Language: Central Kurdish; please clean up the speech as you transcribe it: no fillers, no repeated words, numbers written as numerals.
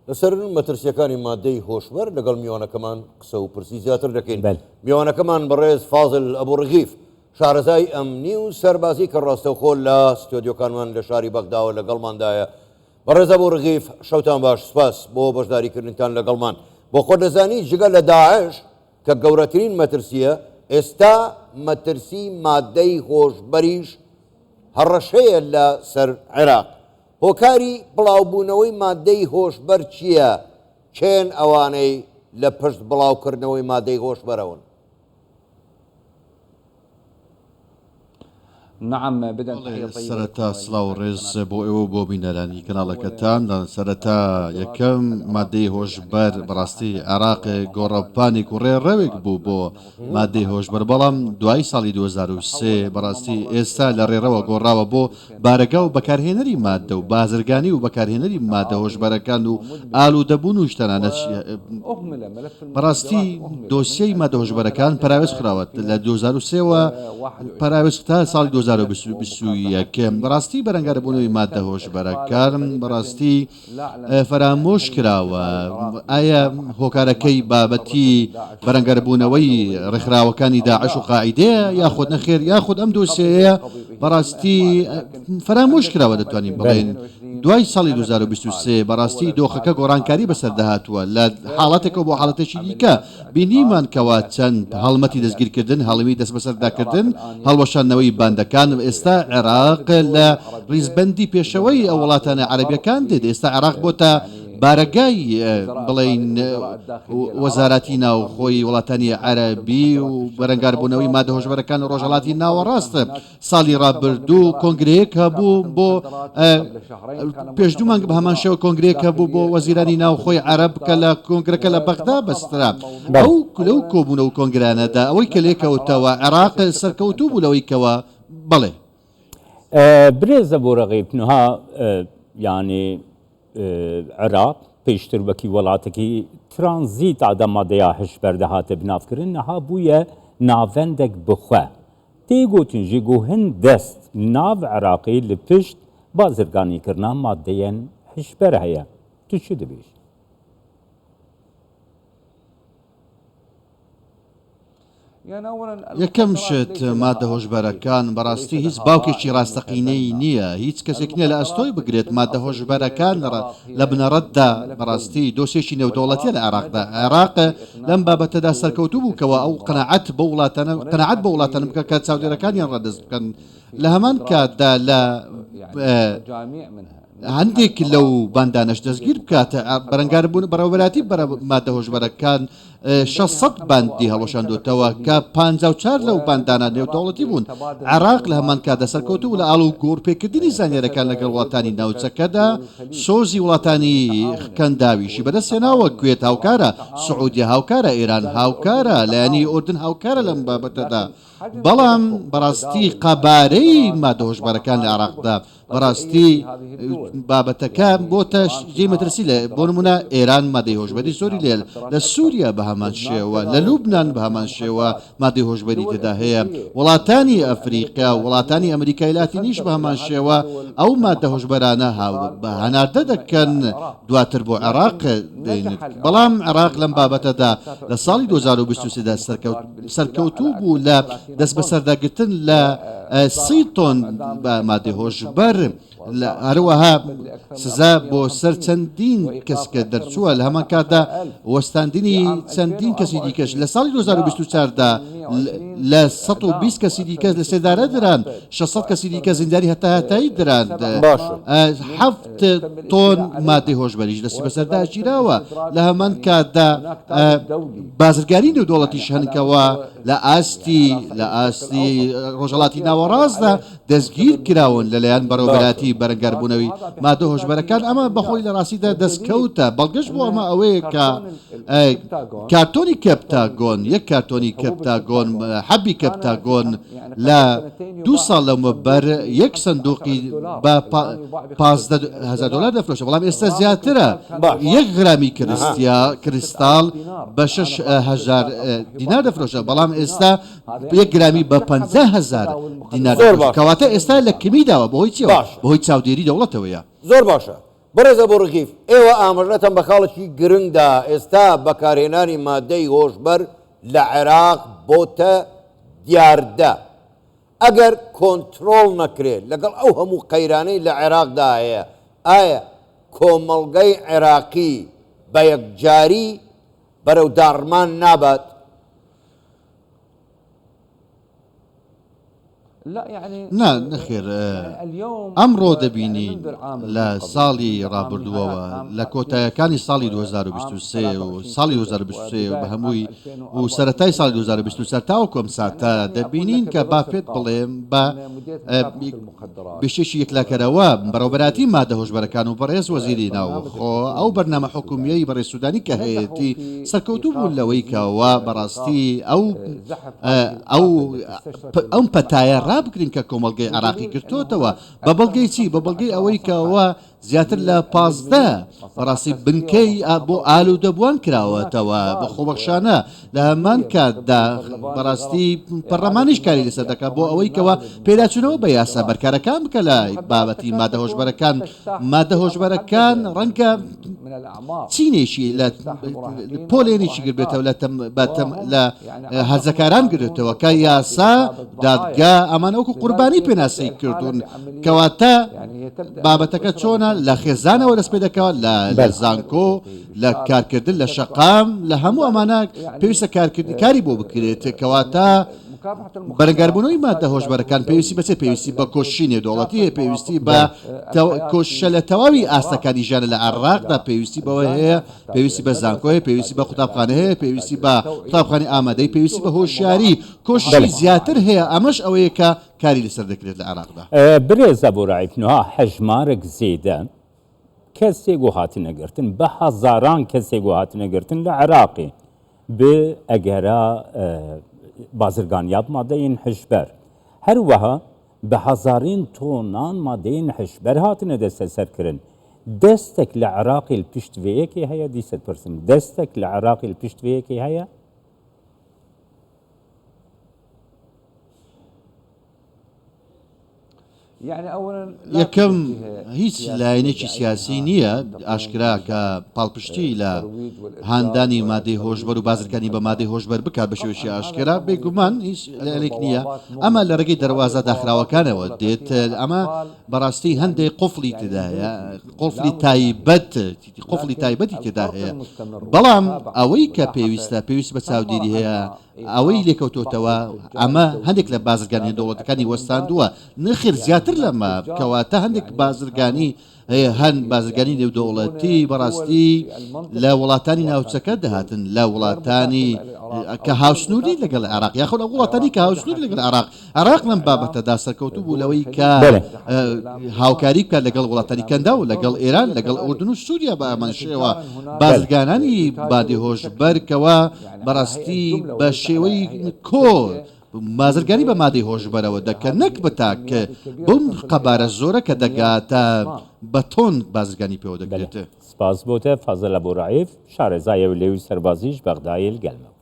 لەسەر مەترسیەکانی مادەی هۆشبەر لەگەڵ میوانەکەمان قسە و پرسی زیاتر دەکەین. میوانەکەمان بەڕێز فازل ئەبوو ڕغیف شارەزای ئەمنی و سەربازی کە ڕاستەوخۆ لە ستۆدیۆکانمان لە شاری بەغداوە لەگەڵماندایە. بەڕێز ئەبوو ڕغیف شەوتان باش، سپاس بۆ بەشداریکردنتان لەگەڵمان. بۆ خۆ دەزانی جگە لە داعش کە گەورەترین مەترسیە، ئێستا مەترسی مادەی هۆشبەریش هەڕەشەیە لە سەر عێراق. هۆکاری بڵاوبوونەوەی مادەی هۆشبەر چییە؟ چێن ئەوانەی لە پشت بڵاوکردنەوەی مادەی هۆشبەرەون؟ نعم بدەن سەرەتا سڵاو ڕێز بۆ ئێوە بۆ بینەرانی کەناڵەکەتان سەرەتا یەکەم مادەی هۆشبەر بەڕاستی عێراق گۆڕەپانێک و ڕێڕەوێک بوو بۆ مادەی هۆشبەر، بەڵام دوای ساڵی 2023 بەڕاستی ئێستا لە ڕێڕەوە گۆڕاوە بۆ بارەگا و بەکارهێنەری مادە و بازرگانی و بەکارهێنەری مادە هۆشبەرەکان و ئالوودەبوون و شتانانە. بەڕاستی دۆسیەی مادە هۆشبەرەکان پراوێست خراوەت لە 2023ەوە پراوێست تا ساڵی 2021 بەڕاستی بەرەنگاربوونەوەی مادە هۆشبەرەکان بەڕاستی فەرامۆش کراوە. ئایا هۆکارەکەی بابەتی بەرەنگاربوونەوەی ڕێکخراوەکانی داعش و قاعیدەیە یاخود نەخێر یاخود ئەم دۆسیەیە بەڕاستی فەرامۆش کراوە دەتوانین بڵێن. دوای ساڵی 2023 بەڕاستی دۆخەکە گۆڕانکاری بەسەردەهاتووە لە حاڵەتێکەوە بۆ حاڵەتێکی دیکە بینیمان کەوا چەند هەڵمەتی دەستگیرکردن، هەڵمی دەست بەسەرداکردن، هەڵوەشاندنەوەی باندەکان. ئێستا عێراق لە ڕیزبەندی پێشەوەی ئەو وڵاتانە عەرەبیەکان دێت. ئێستا عێراق بۆتە بارەگای بڵین وەزارەتی ناوخۆی وڵاتانی عەرەبی و بەرەنگاربوونەوەی مادە هۆشبەرەکان و ڕۆژهەڵاتی ناوەڕاستە. ساڵی ڕابردوو کۆنگرەیەک هەبوو بۆ پێشدوو مانگ بە هەمان شێوە کۆنگرەیەک هەبوو بۆ وەزیرانی ناوخۆی عەرەب کە لە کۆنگرەکە لە بەغدا بەسترا. ئەو لەو کۆبوونە و کۆنگرانەدا ئەوەی کە لێکەوتەوە عێراق سەرکەوتوو بوو لەوەی کەوە بڵێ برێز ئەبوو ڕغیف نها یعنی عراق پێشتر وەکی وڵاتێکی ترانزیت ئادا مادەیا هشبەر دەهاتە بنافکردن نەها بوویە ناوەندێک بخوا تێگوتن ژی گوهن دەست ناو عراقی لە پشت بازرگانیکردنا مادەیەن هشبەر هەیە. تو چی دەبێت؟ یەکەم شت مادە هۆشبەرەکان بەڕاستی هیچ باوکێکی ڕاستەقینەی نییە، هیچ کەسێک نییە لە ئەستۆی بگرێت مادە هۆشبەرەکان لە بنەڕەتدا بەڕاستی دۆسێکی نێودەوڵەتیە لە عێراقدا. عێراق لەم بابەتەدا سەرکەوتوو بووکەوە ئەو قەناعەت بە وڵاتانە بکە کە چاودێرەکانیان ڕەدەست بکەن. لە هەمان کاتدا لە هەندێک لەو باندانەش دەستگیر بکاتە بەرەنگاربوون بەڕێوەبەراتی مادە هۆشبەرەکان 600 باندی هەڵۆشاندوتەوە کە 54 لەو باندانە نێودەوڵەتی بوون. عێراق لە هەمان کاتدا سەرکەوتوو لە ئاڵ و گۆڕپێکردنی زانیاریەکان لەگەڵ وڵاتانی ناوچەکەدا سۆزی وڵاتانی کەنداویشی بەدەستهێناوە. کوێت هاوکارە، سعودیە هاوکارە، ئێران هاوکارە، لایەنی ئوردن هاوکارە لەم بابەتەدا. بەڵام بەڕاستی قەبارەی مادە هۆشبەرەکان لە عێراقدا بەڕاستی بابەتەکە بۆتە ژێ مەترسی. لە بۆ نمونە ئێران مادەی هۆشبەری زۆری لێل، لە سووریا بە هەمان شێوە، لە لوبنان بە هەمان شێوە مادەی هۆشبەری تێدا هەیە. وڵاتانی ئەفریقا و وڵاتانی ئەمریکای لاتینیش بە هەمان شێوە ئەو مادە هۆشبەرانە بە هەناردە دەکەن دواتر بۆ عێراق دێنێت. بەڵام عێراق لەم بابەتەدا لە ساڵی 2023دا سەرکەوتوو بوو لە دەست بەسەرداگرتن لە 30 تۆن بە مادەی هۆشبەر. هەروەها سزا بۆ سەر چەندین کەسکە دەرچووە. لە هەمان کاتدا وەستاندنی چەندین کەسی دیکەش لە ساڵی 2024دا لە 120 کەسی دیکەس لە سێدارە دران، 600 کەسی دیکە زینداری هەتایی دران. 7 تۆن مادەی هۆشبەریش دەستی بەسەرداگیراوە. لە هەمان کاتدا بازرگانی نێودەوڵەتیش هەنکەوە لە ئاستی ڕۆژهەڵاتی ناوەڕاستدا دەستگیر کراون لەلایەن بەڕێوەبەراتی بەرەنگاربوونەوەی مادە هۆشبەرەکان. ئەمە بەخۆی لە ڕاستیدا دەستکەوتە. بەڵگەشت بۆ ئەمە ئەوەیە کە کارتۆنی کەپتاگۆن، یەک کارتۆنی کەپتاگۆن حەبی کەپتاگۆن لە 2 ساڵ لەمەبەر یەک سندوقی بە $15,000 دەفرۆشە. بەڵام ئێستا زیاترە. 1 غرامی کریستال بە 6,000 دینار دەفرۆشە. بەڵام ئێستا 1 گرامی بە 50,000 دینار دەفرۆشە. کەواتە ئێستا لە کمی داوە بەهۆی چیەوە؟ بەهۆی چاودێری دەوڵەتەوەیە. زۆر باشە. بەڕێزە بۆ ڕغیف ئێوە ئاماژەتان بە خاڵێکی گرنگدا ئێستا بەکارهێنانی مادەی هۆشبەر لە عێراق بۆتە دیاردە ئەگەر کۆنتترۆڵ نەکرێت لەگەڵ ئەو هەموو قەیرانەی لە عێراقدا هەیە ئایا کۆمەڵگەی عێراقی بە یەکجاری بەرەو داڕمان نابات؟ نا نەخێر ئەمڕۆ دەبینین لە ساڵی ڕابردووەوە لە کۆتایەکانی ساڵی 2023 و ساڵی 2023 بە هەمووی و سەرەتای ساڵی 2023 تاوە کۆم ساتە دەبینین کە بافێت بڵێم بە بشێکی یەکلاکەرەوە بەڕێوەبەراتی مادە هۆشبەرەکان و بەڕێز وەزیری ناوخۆ ئەو بەرنامە حکومیەی بەڕێز سوودانی کە هەیەی سەرکەوتوو بوون لەوەی کەەوە بەڕاستی ئەو پەتایە بکرین کە کۆمەڵگەی عراقی گرتوتەوە بە بەڵگەی چی بە بەڵگەی ئەوەی کەەوە زیاتر لە 15 بەڕاستی بنکەی بۆ ئالوودەبووان کراوەتەوە بە خۆبەخشانە لە هەمان کاتدا بەڕاستی پەرلەمانیش کاری لەسەر دەکات بۆ ئەوەی کەەوە پێداچوونەوە بە یاسا بەرکارەکان بکە لە بابەتی مادە هۆشبەرەکان ڕەنگە چینێکی لە پۆلێنێکی گربێتەوە لە هەرزەکاران گرێتەوە کە یاسا دادگا ئەمانە وەکو قوربانی پێناسی کردوون کەواتە بابەتەکە چۆنە لە خێزانەوە دەست پێ دەکەوە لە زانکۆ لە کارکردن لە شەقام لە هەموو ئەمانە پێویستە کاری بۆ بکرێت کەواتە بەرەنگاربوونەوەی مادە هۆشبەرەکان پێویستی بەچێت پێویستی بە کۆشینێ دەوڵەتی هەیە پێویستی بە کۆشە لە تەواوی ئاستەکانی ژیانە لە عێراقدا پێویستی بەوە هەیە پێویستی بە زانکۆی پێویستی بە قوتابخانە هەیە پێویستی بە قوتابخانەی ئامادەی پێویستی بە هۆشیاری کۆشی زیاتر هەیە ئەمەش ئەوەیە کە کاری لەسەر دەکرێت لە عێراقدا برێزە بۆ ڕایفنەوە حەژمارێک زێدە کەسێک و هاتنەگرتن بە هەزاران کەسێک و هاتنەگرتن لە عێراقی بێ ئەگەرە بازرگانیات مادەین حشبەر هەروەها بە هەزارین تۆنان مادەین حشبەر هاتنە دەستە سەرکردن دەستێک لە عێراقی پشتوەیەکی هەیە دیسە پرسم دەستێک لە عێراقی پشتوەیەکی هەیە یەکەم هیچ لایەنێکی سیاسی نییە ئاشکرا کە پاڵپشتی لە هاندانی مادەی هۆشبەر و بازرگانی بە مادەی هۆشبەر بکات بە شێوەیەکی ئاشکرا بێگومان هیچ لایەنێک نییە ئەمە لە ڕێگەی دەواازە داخراوەکانەوە دێت ئەمە بەڕاستی هەندێک قفلی تدایە قفلی تایبەتی تێدا هەیە بەڵام ئەوەی کە پێویست بە چاودێری هەیە ئەوەی لێکەوتۆتەوە ئەمە هەندێک لە بازرگانی دەوڵەتەکانی وەستاندووە نەخێر زیاتر لەمە کەواتە هەندێک بازرگانی هەند بازرگانی نێودەوڵەتی بەڕاستی لە وڵاتانی ناوچەکە دەهاتن لە وڵاتانی کە هاوسنووری لەگەڵ عێراق یاخۆ لە وڵاتانی کە هاوسنووری لەگەڵ عێراق لەم بابەتەدا سەرکەوتوو بوو لەوەی کە هاوکاری بکات لەگەڵ وڵاتانی کەندا و لەگەڵ ئێران لەگەڵ ئوردن و سووریا بە ئەمان شێوە بازرگانانی بادی هۆشبەرکەوە بەڕاستی بە شێوەی کۆر بازرگانی بە مادەی هۆشبەرەوە دەکەن نەک بەتاکە بەم قەبارە زۆرە کە دەگاتە بە تۆن بازرگانی پێوە دەکرێت سپاس بۆتە فازڵە بۆ ڕایف شارەزایە و لێوی سەربازیش بەغدای گەلمە